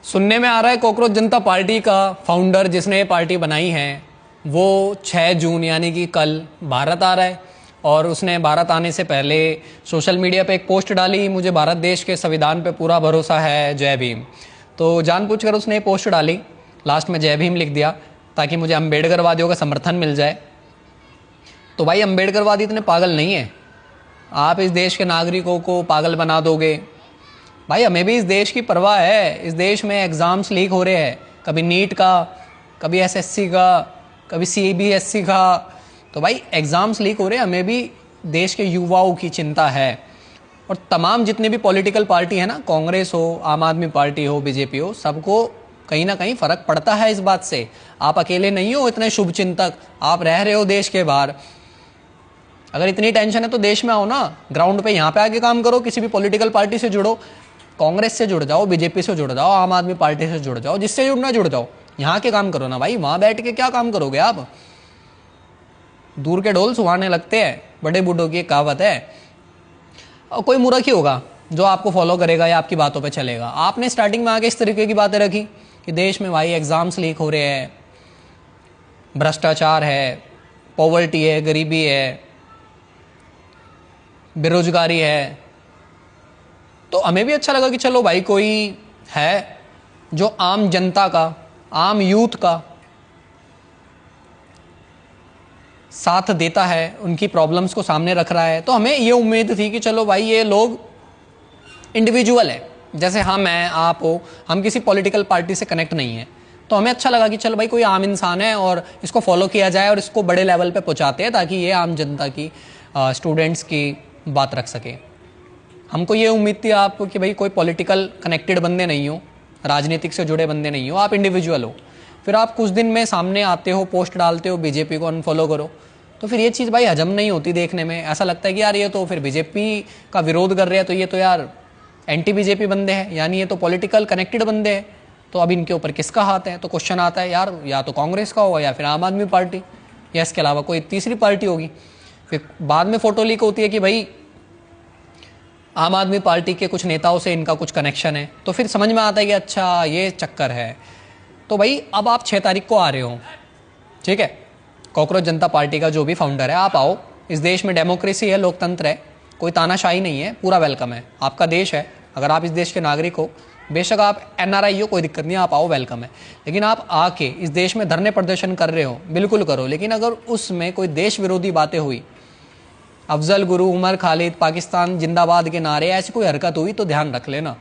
सुनने में आ रहा है कॉकरोच जनता पार्टी का फाउंडर जिसने ये पार्टी बनाई है वो 6 जून यानी कि कल भारत आ रहा है। और उसने भारत आने से पहले सोशल मीडिया पे एक पोस्ट डाली, मुझे भारत देश के संविधान पे पूरा भरोसा है, जय भीम। तो जानबूझकर उसने ये पोस्ट डाली, लास्ट में जय भीम लिख दिया ताकि मुझे अम्बेडकरवादियों का समर्थन मिल जाए। तो भाई अम्बेडकरवादी इतने पागल नहीं है, आप इस देश के नागरिकों को पागल बना दोगे। भाई हमें भी इस देश की परवाह है। इस देश में एग्ज़ाम्स लीक हो रहे हैं, कभी नीट का, कभी एसएससी का, कभी सीबीएसई का। तो भाई एग्ज़ाम्स लीक हो रहे हैं, हमें भी देश के युवाओं की चिंता है। और तमाम जितने भी पॉलिटिकल पार्टी है ना, कांग्रेस हो, आम आदमी पार्टी हो, बीजेपी हो, सबको कहीं ना कहीं फ़र्क पड़ता है इस बात से। आप अकेले नहीं हो इतने शुभ चिंतक, आप रह रहे हो देश के बाहर। अगर इतनी टेंशन है तो देश में आओ ना, ग्राउंड पे यहाँ पे आके काम करो, किसी भी पॉलिटिकल पार्टी से जुड़ो, कांग्रेस से जुड़ जाओ, बीजेपी से जुड़ जाओ, आम आदमी पार्टी से जुड़ जाओ, जिससे जुड़ना जुड़ जाओ, यहाँ के काम करो ना भाई। वहाँ बैठ के क्या काम करोगे आप? दूर के ढोल सुहाने लगते हैं, बड़े बूढ़ों की एक कहावत है। और कोई मूर्ख ही होगा जो आपको फॉलो करेगा या आपकी बातों पे चलेगा। आपने स्टार्टिंग में आके इस तरीके की बातें रखी कि देश में भाई एग्जाम्स लीक हो रहे हैं, भ्रष्टाचार है, पॉवर्टी है, गरीबी है, बेरोजगारी है। तो हमें भी अच्छा लगा कि चलो भाई कोई है जो आम जनता का, आम यूथ का साथ देता है, उनकी प्रॉब्लम्स को सामने रख रहा है। तो हमें ये उम्मीद थी कि चलो भाई ये लोग इंडिविजुअल है, जैसे हम हैं, आप हो, हम किसी पॉलिटिकल पार्टी से कनेक्ट नहीं है। तो हमें अच्छा लगा कि चलो भाई कोई आम इंसान है और इसको फॉलो किया जाए और इसको बड़े लेवल पे पहुंचाते हैं ताकि ये आम जनता की, स्टूडेंट्स की बात रख सके। हमको ये उम्मीद थी आपको कि भाई कोई पॉलिटिकल कनेक्टेड बंदे नहीं हो, राजनीतिक से जुड़े बंदे नहीं हो, आप इंडिविजुअल हो। फिर आप कुछ दिन में सामने आते हो, पोस्ट डालते हो, बीजेपी को अनफॉलो करो, तो फिर ये चीज़ भाई हजम नहीं होती। देखने में ऐसा लगता है कि यार ये तो फिर बीजेपी का विरोध कर रहे हैं, तो ये तो यार एंटी बीजेपी बंदे हैं, यानी ये तो पॉलिटिकल कनेक्टेड बंदे हैं। तो अब इनके ऊपर किसका हाथ है? तो क्वेश्चन आता है यार, या तो कांग्रेस का होगा या फिर आम आदमी पार्टी, या इसके अलावा कोई तीसरी पार्टी होगी। फिर बाद में फोटो लीक होती है कि भाई आम आदमी पार्टी के कुछ नेताओं से इनका कुछ कनेक्शन है। तो फिर समझ में आता है कि अच्छा ये चक्कर है। तो भाई अब आप 6 तारीख को आ रहे हो, ठीक है, कॉकरोच जनता पार्टी का जो भी फाउंडर है, आप आओ। इस देश में डेमोक्रेसी है, लोकतंत्र है, कोई तानाशाही नहीं है, पूरा वेलकम है। आपका देश है, अगर आप इस देश के नागरिक हो, बेशक आप एनआरआई हो, कोई दिक्कत नहीं है, आप आओ, वेलकम है। लेकिन आप आके इस देश में धरने प्रदर्शन कर रहे हो, बिल्कुल करो, लेकिन अगर उसमें कोई देश विरोधी बातें हुई, अफजल गुरु, उमर खालिद, पाकिस्तान जिंदाबाद के नारे, ऐसी कोई हरकत हुई तो ध्यान रख लेना।